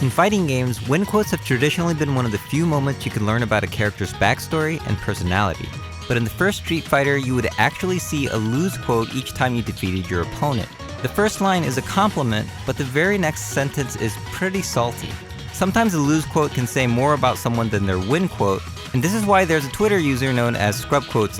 In fighting games, win quotes have traditionally been one of the few moments you can learn about a character's backstory and personality. But in the first Street Fighter, you would actually see a lose quote each time you defeated your opponent. The first line is a compliment, but the very next sentence is pretty salty. Sometimes a lose quote can say more about someone than their win quote, and this is why there's a Twitter user known as scrublord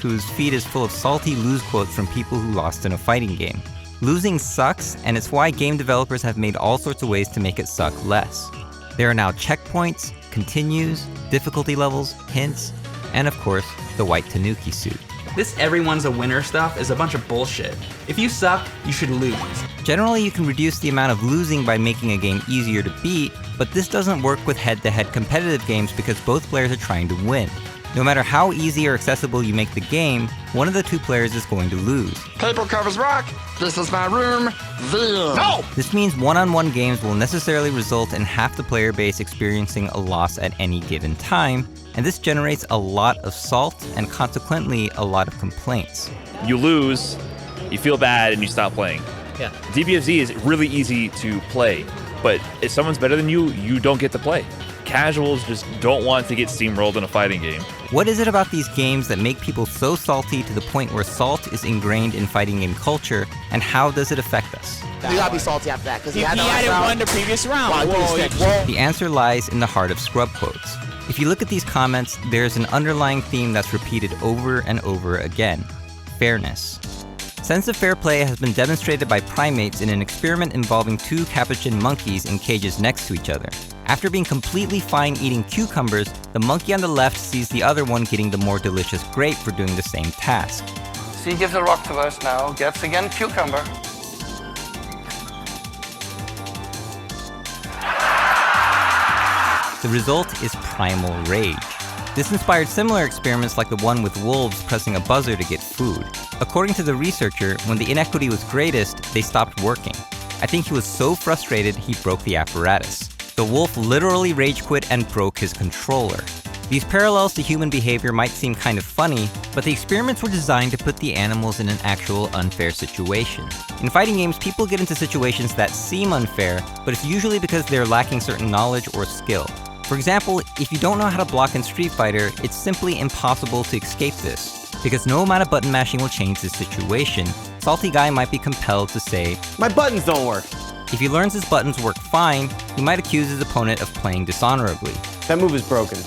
whose feed is full of salty lose quotes from people who lost in a fighting game. Losing sucks, and it's why game developers have made all sorts of ways to make it suck less. There are now checkpoints, continues, difficulty levels, hints, and of course, the white Tanuki suit. This everyone's a winner stuff is a bunch of bullshit. If you suck, you should lose. Generally, you can reduce the amount of losing by making a game easier to beat, but this doesn't work with head-to-head competitive games because both players are trying to win. No matter how easy or accessible you make the game, one of the two players is going to lose. Paper covers rock. This is my room. No! This means one-on-one games will necessarily result in half the player base experiencing a loss at any given time, and this generates a lot of salt and consequently a lot of complaints. You lose, you feel bad, and you stop playing. Yeah. DBFZ is really easy to play, but if someone's better than you, you don't get to play. Casuals just don't want to get steamrolled in a fighting game. What is it about these games that make people so salty to the point where salt is ingrained in fighting game culture, and how does it affect us? You gotta be salty after that, because He hadn't won the previous round. The answer lies in the heart of scrub quotes. If you look at these comments, there's an underlying theme that's repeated over and over again: fairness. Sense of fair play has been demonstrated by primates in an experiment involving two capuchin monkeys in cages next to each other. After being completely fine eating cucumbers, the monkey on the left sees the other one getting the more delicious grape for doing the same task. C gives a rock to us now, gets again cucumber. The result is primal rage. This inspired similar experiments like the one with wolves pressing a buzzer to get food. According to the researcher, when the inequity was greatest, they stopped working. I think he was so frustrated he broke the apparatus. The wolf literally rage quit and broke his controller. These parallels to human behavior might seem kind of funny, but the experiments were designed to put the animals in an actual unfair situation. In fighting games, people get into situations that seem unfair, but it's usually because they're lacking certain knowledge or skill. For example, if you don't know how to block in Street Fighter, it's simply impossible to escape this. Because no amount of button mashing will change the situation, Salty Guy might be compelled to say, "My buttons don't work." If he learns his buttons work fine, he might accuse his opponent of playing dishonorably. That move is broken.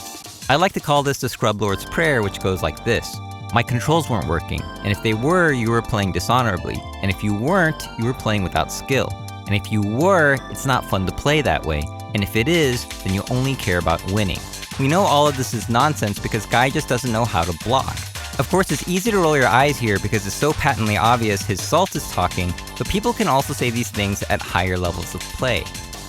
I like to call this the Scrublord's prayer, which goes like this: my controls weren't working, and if they were, you were playing dishonorably, and if you weren't, you were playing without skill, and if you were, it's not fun to play that way, and if it is, then you only care about winning. We know all of this is nonsense because Guy just doesn't know how to block. Of course, it's easy to roll your eyes here because it's so patently obvious his salt is talking, but people can also say these things at higher levels of play.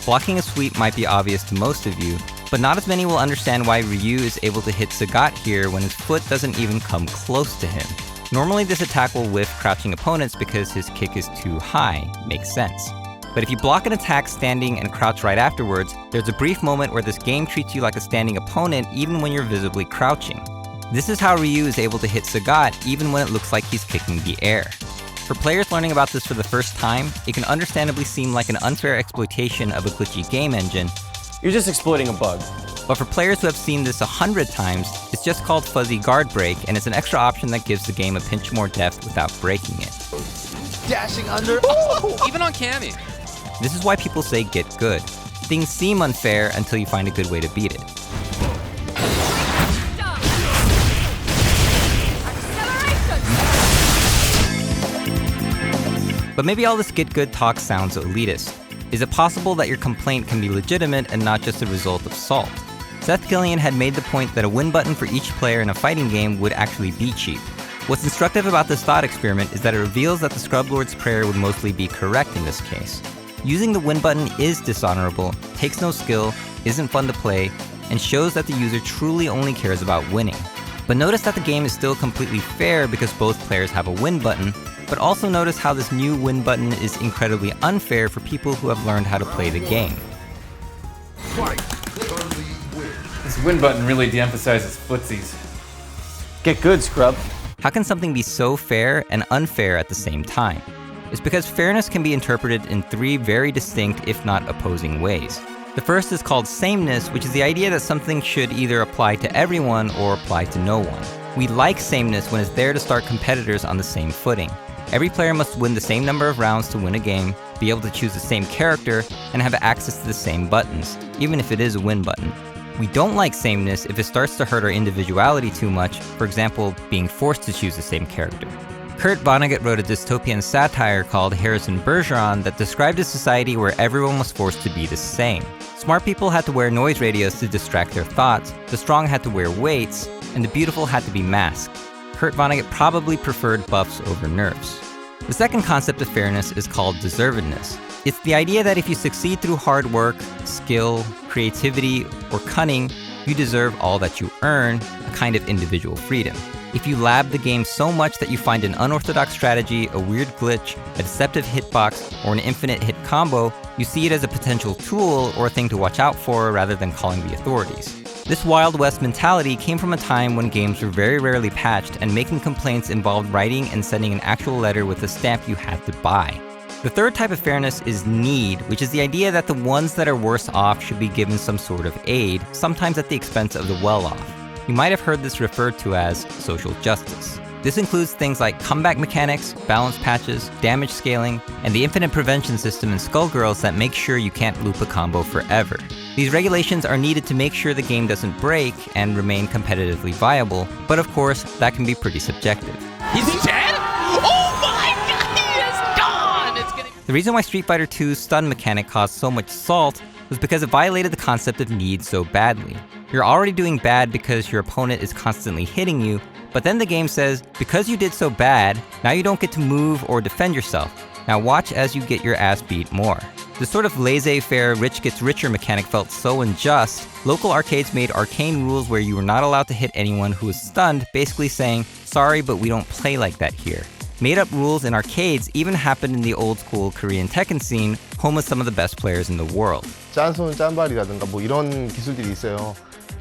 Blocking a sweep might be obvious to most of you, but not as many will understand why Ryu is able to hit Sagat here when his foot doesn't even come close to him. Normally this attack will whiff crouching opponents because his kick is too high. Makes sense. But if you block an attack standing and crouch right afterwards, there's a brief moment where this game treats you like a standing opponent even when you're visibly crouching. This is how Ryu is able to hit Sagat even when it looks like he's kicking the air. For players learning about this for the first time, it can understandably seem like an unfair exploitation of a glitchy game engine. You're just exploiting a bug. But for players who have seen this 100 times, it's just called fuzzy guard break, and it's an extra option that gives the game a pinch more depth without breaking it. Dashing under. Even on Cammy. This is why people say get good. Things seem unfair until you find a good way to beat it. But maybe all this get good talk sounds elitist. Is it possible that your complaint can be legitimate and not just the result of salt? Seth Killian had made the point that a win button for each player in a fighting game would actually be cheap. What's instructive about this thought experiment is that it reveals that the Scrublord's prayer would mostly be correct in this case. Using the win button is dishonorable, takes no skill, isn't fun to play, and shows that the user truly only cares about winning. But notice that the game is still completely fair because both players have a win button, but also notice how this new win button is incredibly unfair for people who have learned how to play the game. This win button really de-emphasizes footsies. Get good, Scrub. How can something be so fair and unfair at the same time? It's because fairness can be interpreted in three very distinct, if not opposing ways. The first is called sameness, which is the idea that something should either apply to everyone or apply to no one. We like sameness when it's there to start competitors on the same footing. Every player must win the same number of rounds to win a game, be able to choose the same character, and have access to the same buttons, even if it is a win button. We don't like sameness if it starts to hurt our individuality too much, for example, being forced to choose the same character. Kurt Vonnegut wrote a dystopian satire called Harrison Bergeron that described a society where everyone was forced to be the same. Smart people had to wear noise radios to distract their thoughts, the strong had to wear weights, and the beautiful had to be masked. Kurt Vonnegut probably preferred buffs over nerfs. The second concept of fairness is called deservedness. It's the idea that if you succeed through hard work, skill, creativity, or cunning, you deserve all that you earn, a kind of individual freedom. If you lab the game so much that you find an unorthodox strategy, a weird glitch, a deceptive hitbox, or an infinite hit combo, you see it as a potential tool or a thing to watch out for rather than calling the authorities. This Wild West mentality came from a time when games were very rarely patched and making complaints involved writing and sending an actual letter with a stamp you had to buy. The third type of fairness is need, which is the idea that the ones that are worse off should be given some sort of aid, sometimes at the expense of the well-off. You might have heard this referred to as social justice. This includes things like comeback mechanics, balance patches, damage scaling, and the infinite prevention system in Skullgirls that makes sure you can't loop a combo forever. These regulations are needed to make sure the game doesn't break and remain competitively viable, but of course, that can be pretty subjective. He's dead? Oh my god, he is gone! It's gonna... The reason why Street Fighter 2's stun mechanic caused so much salt was because it violated the concept of need so badly. You're already doing bad because your opponent is constantly hitting you, but then the game says, because you did so bad, now you don't get to move or defend yourself. Now watch as you get your ass beat more. The sort of laissez-faire rich gets richer mechanic felt so unjust, local arcades made arcane rules where you were not allowed to hit anyone who was stunned, basically saying, sorry, but we don't play like that here. Made-up rules in arcades even happened in the old-school Korean Tekken scene, home of some of the best players in the world. 짠손 짠발이라든가 뭐 이런 기술들이 있어요.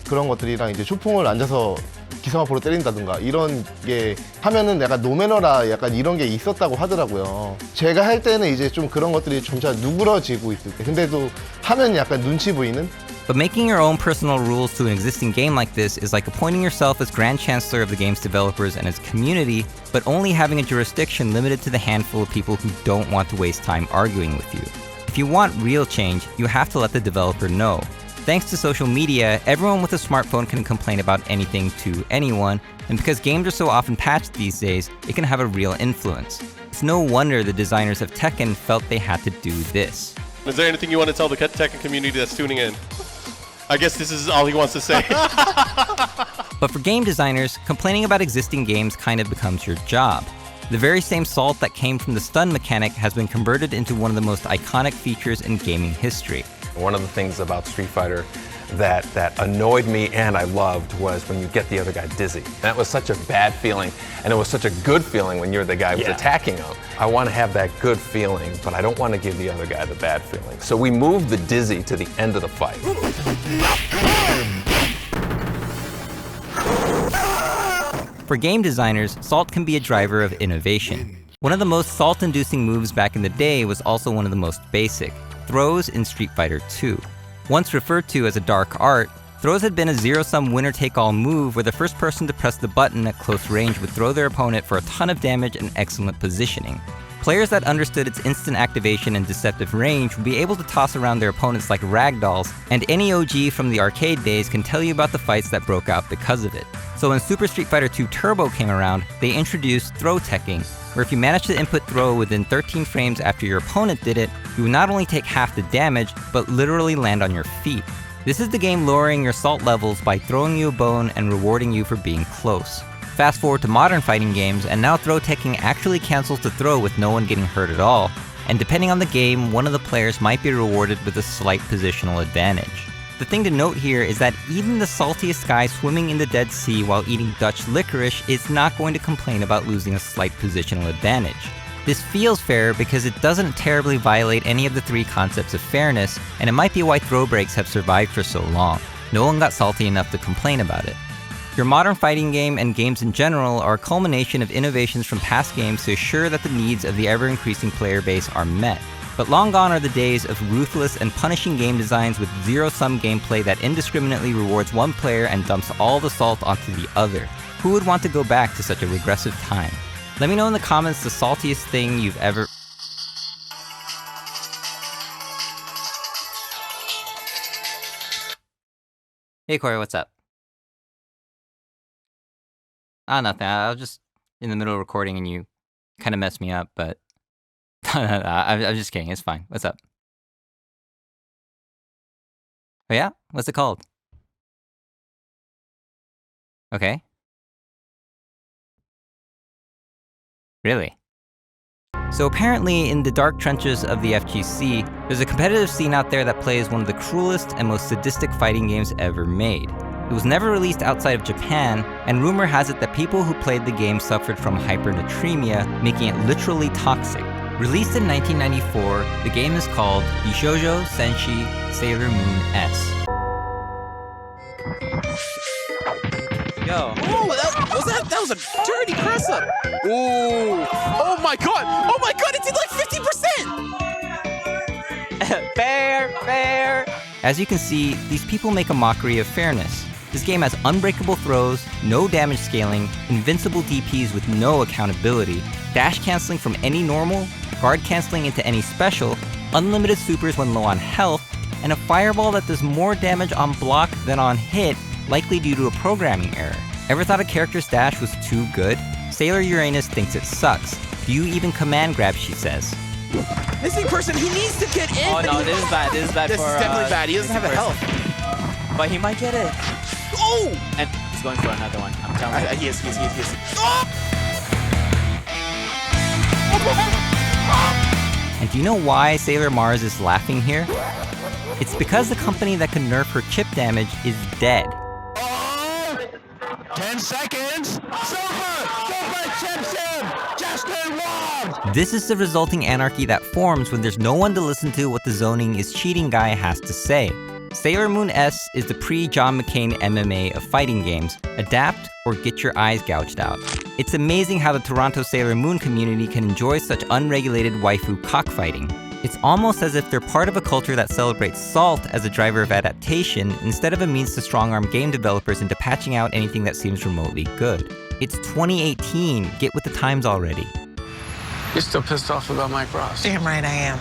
그런 것들이랑 이제 초풍을 앉아서 기성화포로 때린다든가 이런 게 하면은 약간 노매너라 약간 이런 게 있었다고 하더라고요. 제가 할 때는 이제 좀 그런 것들이 점차 누그러지고 있을 때 근데도 하면 약간 눈치 보이는? But making your own personal rules to an existing game like this is like appointing yourself as Grand Chancellor of the game's developers and its community, but only having a jurisdiction limited to the handful of people who don't want to waste time arguing with you. If you want real change, you have to let the developer know. Thanks to social media, everyone with a smartphone can complain about anything to anyone, and because games are so often patched these days, it can have a real influence. It's no wonder the designers of Tekken felt they had to do this. Is there anything you want to tell the Tekken community that's tuning in? I guess this is all he wants to say. But for game designers, complaining about existing games kind of becomes your job. The very same salt that came from the stun mechanic has been converted into one of the most iconic features in gaming history. One of the things about Street Fighter that annoyed me and I loved was when you get the other guy dizzy. That was such a bad feeling, and it was such a good feeling when you're the guy who's attacking him. I want to have that good feeling, but I don't want to give the other guy the bad feeling. So we moved the dizzy to the end of the fight. For game designers, salt can be a driver of innovation. One of the most salt-inducing moves back in the day was also one of the most basic: throws in Street Fighter 2. Once referred to as a dark art, throws had been a zero-sum winner-take-all move where the first person to press the button at close range would throw their opponent for a ton of damage and excellent positioning. Players that understood its instant activation and deceptive range would be able to toss around their opponents like ragdolls, and any OG from the arcade days can tell you about the fights that broke out because of it. So when Super Street Fighter 2 Turbo came around, they introduced throw teching, where if you managed to input throw within 13 frames after your opponent did it, you would not only take half the damage, but literally land on your feet. This is the game lowering your salt levels by throwing you a bone and rewarding you for being close. Fast forward to modern fighting games, and now throw teching actually cancels the throw with no one getting hurt at all, and depending on the game, one of the players might be rewarded with a slight positional advantage. The thing to note here is that even the saltiest guy swimming in the Dead Sea while eating Dutch licorice is not going to complain about losing a slight positional advantage. This feels fair because it doesn't terribly violate any of the three concepts of fairness, and it might be why throw breaks have survived for so long. No one got salty enough to complain about it. Your modern fighting game and games in general are a culmination of innovations from past games to assure that the needs of the ever-increasing player base are met. But long gone are the days of ruthless and punishing game designs with zero-sum gameplay that indiscriminately rewards one player and dumps all the salt onto the other. Who would want to go back to such a regressive time? Let me know in the comments the saltiest thing you've ever... Hey Corey, what's up? Nothing. I was just in the middle of recording and you kind of messed me up, but... I'm just kidding, it's fine. What's up? Oh yeah? What's it called? Okay. Really? So apparently, in the dark trenches of the FGC, there's a competitive scene out there that plays one of the cruelest and most sadistic fighting games ever made. It was never released outside of Japan, and rumor has it that people who played the game suffered from hypernatremia, making it literally toxic. Released in 1994, the game is called Bishoujo Senshi Sailor Moon S. Yo. Oh, that was a dirty press up. Ooh. Oh my god. Oh my god, it did like 50%. Fair. As you can see, these people make a mockery of fairness. This game has unbreakable throws, no damage scaling, invincible DPs with no accountability, dash canceling from any normal, guard canceling into any special, unlimited supers when low on health, and a fireball that does more damage on block than on hit, likely due to a programming error. Ever thought a character's dash was too good? Sailor Uranus thinks it sucks. Do you even command grab, she says. Missing person, he needs to get in. Oh no, this is bad. This is bad. This is definitely bad. He doesn't have a health. But he might get it. Oh! And he's going for another one. I'm telling you. He is. Oh! And do you know why Sailor Mars is laughing here? It's because the company that can nerf her chip damage is dead. 10 seconds. Super chips in. Just in one. This is the resulting anarchy that forms when there's no one to listen to what the zoning is cheating guy has to say. Sailor Moon S is the pre-John McCain MMA of fighting games. Adapt or get your eyes gouged out. It's amazing how the Toronto Sailor Moon community can enjoy such unregulated waifu cockfighting. It's almost as if they're part of a culture that celebrates salt as a driver of adaptation instead of a means to strong-arm game developers into patching out anything that seems remotely good. It's 2018, get with the times already. You're still pissed off about Mike Ross. Damn right I am.